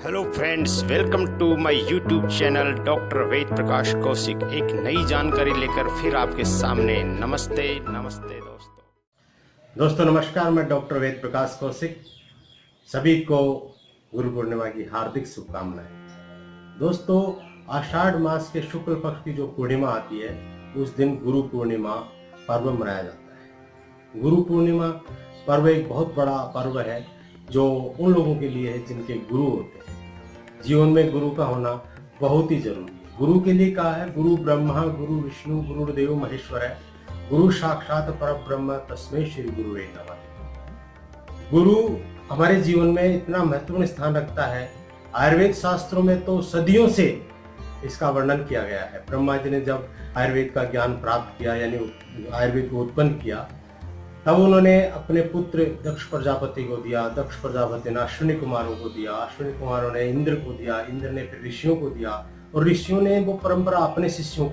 Hello friends, welcome to my YouTube channel doctor Ved Prakash Kaushik. एक नई जानकारी लेकर फिर आपके सामने। नमस्ते नमस्ते दोस्तों नमस्कार। मैं डॉक्टर वेद प्रकाश कौशिक, सभी को गुरु पूर्णिमा की हार्दिक शुभकामनाएं। दोस्तों, आषाढ़ मास के शुक्ल पक्ष की जो पूर्णिमा आती है उस दिन गुरु पूर्णिमा पर्व मनाया जाता है। गुरु पूर्णिमा पर्व एक बहुत बड़ा पर्व है जो उन लोगों के लिए है जिनके गुरु होते हैं। जीवन में गुरु का होना बहुत ही जरूरी है। गुरु के लिए कहा है, गुरु ब्रह्मा गुरु विष्णु गुरुदेव महेश्वर है, गुरु साक्षात परब्रह्म तस्मै श्री गुरुवे नमः। गुरु हमारे जीवन में इतना महत्वपूर्ण स्थान रखता है। आयुर्वेद शास्त्रों में तो सदियों से इसका वर्णन किया गया है। ब्रह्मा जी ने जब आयुर्वेद का ज्ञान प्राप्त किया, यानी आयुर्वेद को उत्पन्न किया, तब उन्होंने अपने पुत्र दक्ष प्रजापति को दिया। दक्ष प्रजापति ने अश्विनी कुमारों को दिया, अश्विनी कुमारों ने इंद्र को दिया, इंद्र ने फिर ऋषियों को दिया, और ऋषियों ने वो परंपरा अपने शिष्यों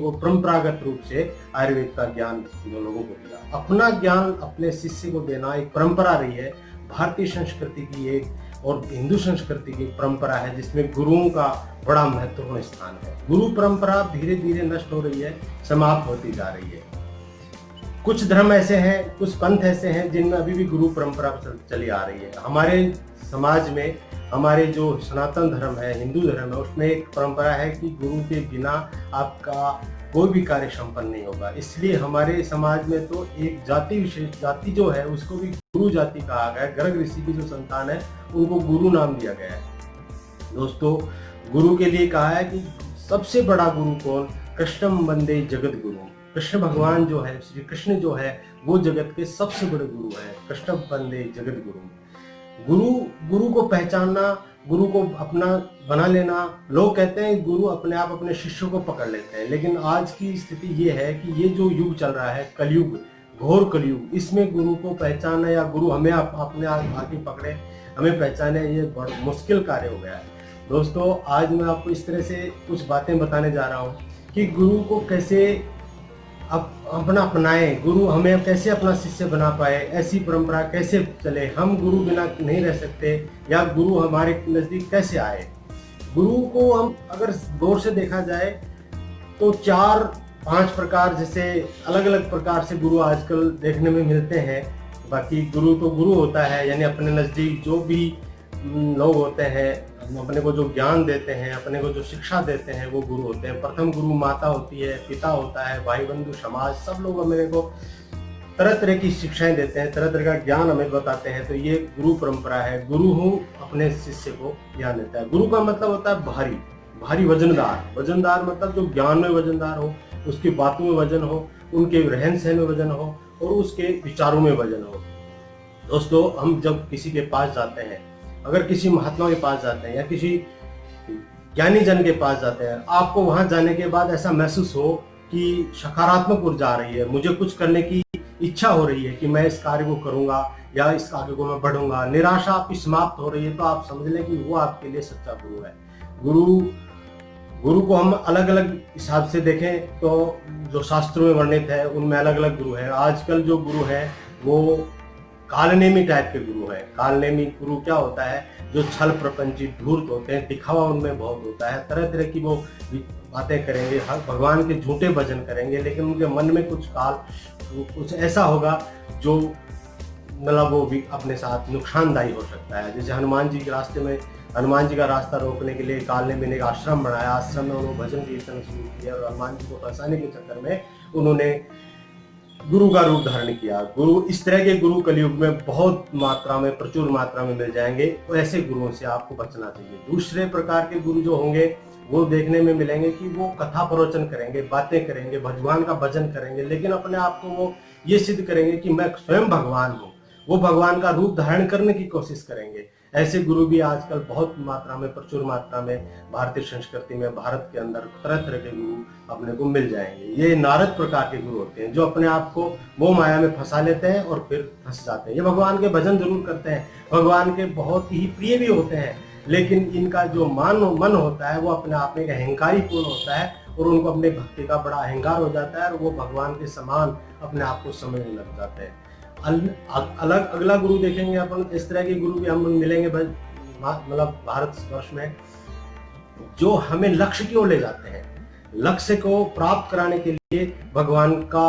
को परंपरागत रूप से आयुर्वेद का ज्ञान लोगों को दिया। अपना ज्ञान अपने शिष्य को देना एक परंपरा रही है। भारतीय संस्कृति की एक और हिंदू संस्कृति की परंपरा है जिसमें गुरुओं का बड़ा महत्वपूर्ण स्थान है। गुरु परंपरा धीरे धीरे नष्ट हो रही है, समाप्त होती जा रही है। कुछ धर्म ऐसे हैं, कुछ पंथ ऐसे हैं जिनमें अभी भी गुरु परंपरा चली आ रही है। हमारे समाज में, हमारे जो सनातन धर्म है, हिंदू धर्म है, उसमें एक परंपरा है कि गुरु के बिना आपका कोई भी कार्य संपन्न नहीं होगा। इसलिए हमारे समाज में तो एक जाति, विशेष जाति जो है उसको भी गुरु जाति कहा गया है। गर्ग ऋषि की जो संतान है उनको गुरु नाम दिया गया है। दोस्तों, गुरु के लिए कहा है कि सबसे बड़ा गुरु कौन? कृष्णम वंदे जगत गुरु। कृष्ण भगवान जो है, श्री कृष्ण जो है, वो जगत के सबसे बड़े गुरु है। कृष्ण वंदे जगत गुरु। गुरु को पहचानना, गुरु को अपना बना लेना। लोग कहते हैं गुरु अपने आप अपने शिष्यों को पकड़ लेते हैं, लेकिन आज की स्थिति ये है कि ये जो युग चल रहा है, कलयुग, घोर कलयुग, इसमें गुरु को पहचानना या गुरु हमें अपने आगे पकड़े, हमें पहचाने, ये बड़ा मुश्किल कार्य हो गया है। दोस्तों, आज मैं आपको इस तरह से कुछ बातें बताने जा रहा हूँ कि गुरु को कैसे अपनाएं, गुरु हमें कैसे अपना शिष्य बना पाए, ऐसी परंपरा कैसे चले, हम गुरु बिना नहीं रह सकते, या गुरु हमारे नजदीक कैसे आए। गुरु को हम अगर गौर से देखा जाए तो 4-5 प्रकार, जैसे अलग अलग प्रकार से गुरु आजकल देखने में मिलते हैं। बाकी गुरु तो गुरु होता है, यानी अपने नजदीक जो भी लोग होते हैं, अपने को जो ज्ञान देते हैं, अपने को जो शिक्षा देते हैं, वो गुरु होते हैं। प्रथम गुरु माता होती है, पिता होता है, भाई बंधु समाज, सब लोग अपने को तरह तरह की शिक्षाएं देते हैं, तरह तरह का ज्ञान हमें बताते हैं। तो ये गुरु परंपरा है। गुरु अपने शिष्य को ज्ञान देता है। गुरु का मतलब होता है भारी, भारी वजनदार मतलब जो ज्ञान में वजनदार हो, उसकी बातों में वजन हो, उनके रहन सहन में वजन हो, और उसके विचारों में वजन हो। दोस्तों, हम जब किसी के पास जाते हैं, अगर किसी महात्मा के पास जाते हैं या किसी ज्ञानी जन के पास जाते हैं, आपको वहां जाने के बाद ऐसा महसूस हो कि सकारात्मक ऊर्जा आ रही है, मुझे कुछ करने की इच्छा हो रही है कि मैं इस कार्य को करूंगा या इस आगे को मैं बढ़ूंगा, निराशा आपकी समाप्त हो रही है, तो आप समझ लें कि वो आपके लिए सच्चा गुरु है। गुरु को हम अलग अलग हिसाब से देखें तो जो शास्त्रों में वर्णित है उनमें अलग अलग गुरु है। आजकल जो गुरु है वो कालनेमी टाइप के गुरु है। कालनेमी गुरु क्या होता है? जो छल प्रपंची धूर्त होते हैं, दिखावा उनमें बहुत होता है, तरह तरह की वो बातें करेंगे, भगवान के झूठे भजन करेंगे, लेकिन उनके मन में कुछ ऐसा होगा जो मतलब वो भी अपने साथ नुकसानदायी हो सकता है। जैसे हनुमान जी के रास्ते में, हनुमान जी का रास्ता रोकने के लिए कालनेमी ने एक आश्रम बनाया। आश्रम में उन्होंने भजन कीर्तन शुरू किया और हनुमान जी को फंसाने के चक्कर में उन्होंने गुरु का रूप धारण किया। गुरु, इस तरह के गुरु कलयुग में बहुत मात्रा में, प्रचुर मात्रा में मिल जाएंगे, और ऐसे गुरुओं से आपको बचना चाहिए। दूसरे प्रकार के गुरु जो होंगे वो देखने में मिलेंगे कि वो कथा प्रवचन करेंगे, बातें करेंगे, भगवान का भजन करेंगे, लेकिन अपने आप को वो ये सिद्ध करेंगे कि मैं स्वयं भगवान हूँ। वो भगवान का रूप धारण करने की कोशिश करेंगे। ऐसे गुरु भी आजकल बहुत मात्रा में, प्रचुर मात्रा में भारतीय संस्कृति में, भारत के अंदर तरह तरह के गुरु अपने को मिल जाएंगे। ये नारद प्रकार के गुरु होते हैं जो अपने आप को मोह माया में फंसा लेते हैं और फिर फंस जाते हैं। ये भगवान के भजन जरूर करते हैं, भगवान के बहुत ही प्रिय भी होते हैं, लेकिन इनका जो मन होता है वो अपने आप में एक अहंकारी पूर्ण होता है, और उनको अपने भक्ति का बड़ा अहंकार हो जाता है, और वो भगवान के समान अपने आप को समझने लग जाते हैं। अगला गुरु देखेंगे अपन, इस तरह के गुरु भी हम मिलेंगे मतलब भारत वर्ष में जो हमें लक्ष्य की ओर ले जाते हैं, लक्ष्य को प्राप्त कराने के लिए भगवान का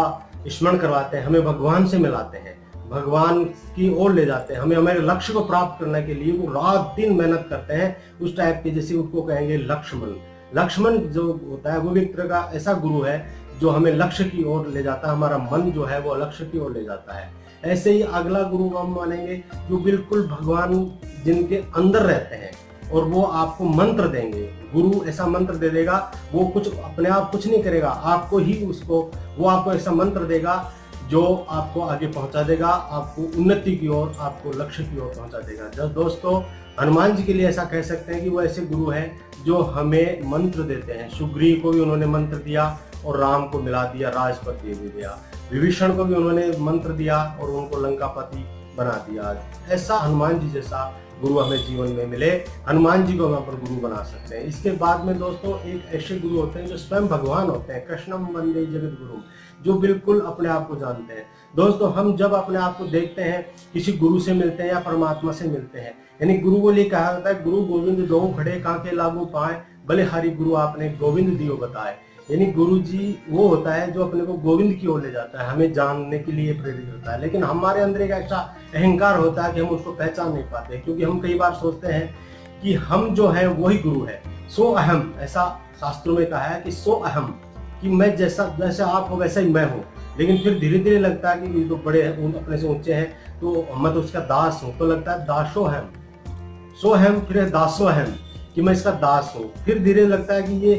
स्मरण करवाते हैं, हमें भगवान से मिलाते हैं, भगवान की ओर ले जाते हैं, हमें हमारे लक्ष्य को प्राप्त करने के लिए वो रात दिन मेहनत करते हैं, उस टाइप के, जैसे उसको कहेंगे लक्ष्मण। लक्ष्मण जो होता है वो भी एक तरह का ऐसा गुरु है जो हमें लक्ष्य की ओर ले जाता है, हमारा मन जो है वो लक्ष्य की ओर ले जाता है। ऐसे ही अगला गुरु हम मानेंगे जो बिल्कुल भगवान जिनके अंदर रहते हैं और वो आपको मंत्र देंगे। गुरु ऐसा मंत्र दे देगा, वो कुछ अपने आप कुछ नहीं करेगा, आपको ही वो आपको ऐसा मंत्र देगा जो आपको आगे पहुंचा देगा, आपको उन्नति की ओर, आपको लक्ष्य की ओर पहुंचा देगा। जब दोस्तों हनुमान जी के लिए ऐसा कह सकते हैं कि वो ऐसे गुरु हैं जो हमें मंत्र देते हैं। सुग्रीव को भी उन्होंने मंत्र दिया और राम को मिला दिया, राजपद दे भी दिया। विभीषण को भी उन्होंने मंत्र दिया और उनको लंकापति बना दिया। ऐसा हनुमान जी जैसा गुरु हमें जीवन में मिले, हनुमान जी को हम अपन गुरु बना सकते हैं। इसके बाद में दोस्तों एक ऐसे गुरु होते हैं जो स्वयं भगवान होते हैं, कृष्णम वंदे जगत गुरु, जो बिल्कुल अपने आप को जानते हैं। दोस्तों हम जब अपने आप को देखते हैं, किसी गुरु से मिलते हैं या परमात्मा से मिलते हैं, यानी गुरु को लिए कहा जाता है गुरु गोविंद दो खड़े कांके लागू पाए, भले हरि गुरु आपने गोविंद दियो बताए। यानी गुरु जी वो होता है जो अपने को गोविंद की ओर ले जाता है, हमें जानने के लिए प्रेरित होता है। लेकिन हमारे अंदर एक ऐसा अहंकार होता है कि हम उसको पहचान नहीं पाते, क्योंकि हम कई बार सोचते हैं कि हम जो है वही गुरु है। सो अहम, ऐसा शास्त्रों में कहा है कि सो अहम, कि मैं जैसे आप हो वैसा ही मैं हूँ। लेकिन फिर धीरे धीरे लगता है कि ये तो बड़े हैं, अपने से ऊंचे हैं, तो मैं तो उसका दास हूँ, तो लगता है दासो अहम, सो अहम, फिर दासो अहम, कि मैं इसका दास हूँ। फिर धीरे लगता है कि ये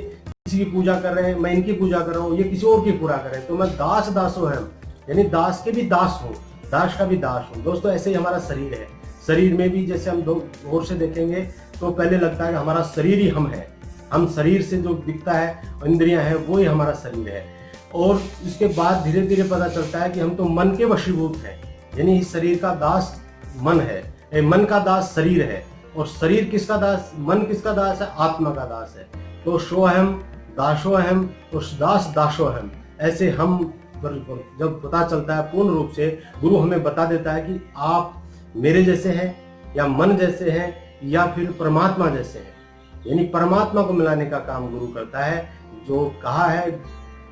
किसी की पूजा कर रहे हैं, मैं इनकी पूजा कर रहा हूँ, ये किसी और की पूरा कर रहे हैं, तो मैं दासो अहम, यानी दास के भी दास हूँ, दास का भी दास हूँ। दोस्तों ऐसे ही हमारा शरीर है, शरीर में भी जैसे हम गौर से देखेंगे तो पहले लगता है कि हमारा शरीर ही हम है, हम शरीर से जो दिखता है, इंद्रियां हैं, वो ही हमारा शरीर है। और इसके बाद धीरे धीरे पता चलता है कि हम तो मन के वशीभूत हैं, यानी शरीर का दास मन है, मन का दास शरीर है, और शरीर किसका दास, मन किसका दास है, आत्मा का दास है। तो सोहम दासोहम, तो दास दासोहम, ऐसे हम जब पता चलता है पूर्ण रूप से, गुरु हमें बता देता है कि आप मेरे जैसे हैं, या मन जैसे हैं, या फिर परमात्मा जैसे हैं। यानी परमात्मा को मिलाने का काम गुरु करता है। जो कहा है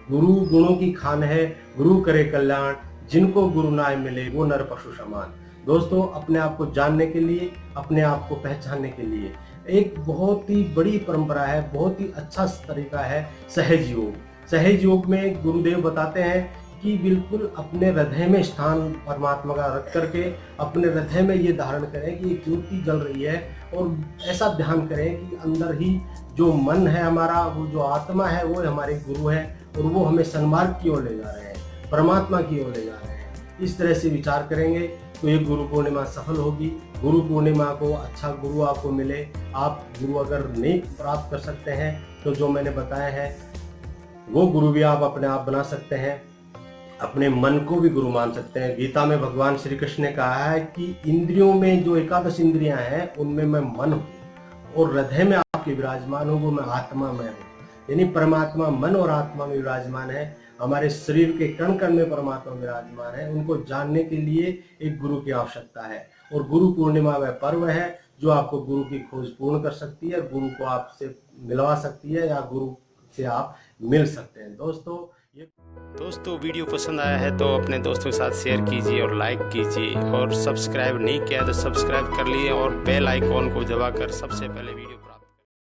गुरु गुणों की खान है, गुरु करे कल्याण, जिनको गुरु नाय मिले वो नर पशु समान। दोस्तों अपने आप को जानने के लिए, अपने आप को पहचानने के लिए एक बहुत ही बड़ी परंपरा है, बहुत ही अच्छा तरीका है सहज योग। सहज योग में गुरुदेव बताते हैं कि बिल्कुल अपने हृदय में स्थान परमात्मा का रख करके अपने हृदय में ये धारण करें कि एक ज्योति जल रही है, और ऐसा ध्यान करें कि अंदर ही जो मन है हमारा, वो जो आत्मा है, वो हमारे गुरु है, और वो हमें सन्मार्ग की ओर ले जा रहे हैं, परमात्मा की ओर ले जा रहे हैं। इस तरह से विचार करेंगे तो ये गुरु पूर्णिमा सफल होगी। गुरु पूर्णिमा को अच्छा गुरु आपको मिले। आप गुरु अगर नहीं प्राप्त कर सकते हैं तो जो मैंने बताया है वो गुरु भी आप अपने आप बना सकते हैं, अपने मन को भी गुरु मान सकते हैं। गीता में भगवान श्री कृष्ण ने कहा है कि इंद्रियों में जो 11 इंद्रियां हैं उनमें मैं मन हूँ, और हृदय में आपके विराजमान हूँ, वो मैं आत्मा में हूँ। यानी परमात्मा मन और आत्मा में विराजमान है, हमारे शरीर के कण कण में परमात्मा विराजमान है। उनको जानने के लिए एक गुरु की आवश्यकता है, और गुरु पूर्णिमा वह पर्व है जो आपको गुरु की खोज पूर्ण कर सकती है, गुरु को आपसे मिलवा सकती है, या गुरु से आप मिल सकते हैं। दोस्तों वीडियो पसंद आया है तो अपने दोस्तों के साथ शेयर कीजिए और लाइक कीजिए, और सब्सक्राइब नहीं किया तो सब्सक्राइब कर लीजिए, और बेल आइकॉन को दबाकर सबसे पहले वीडियो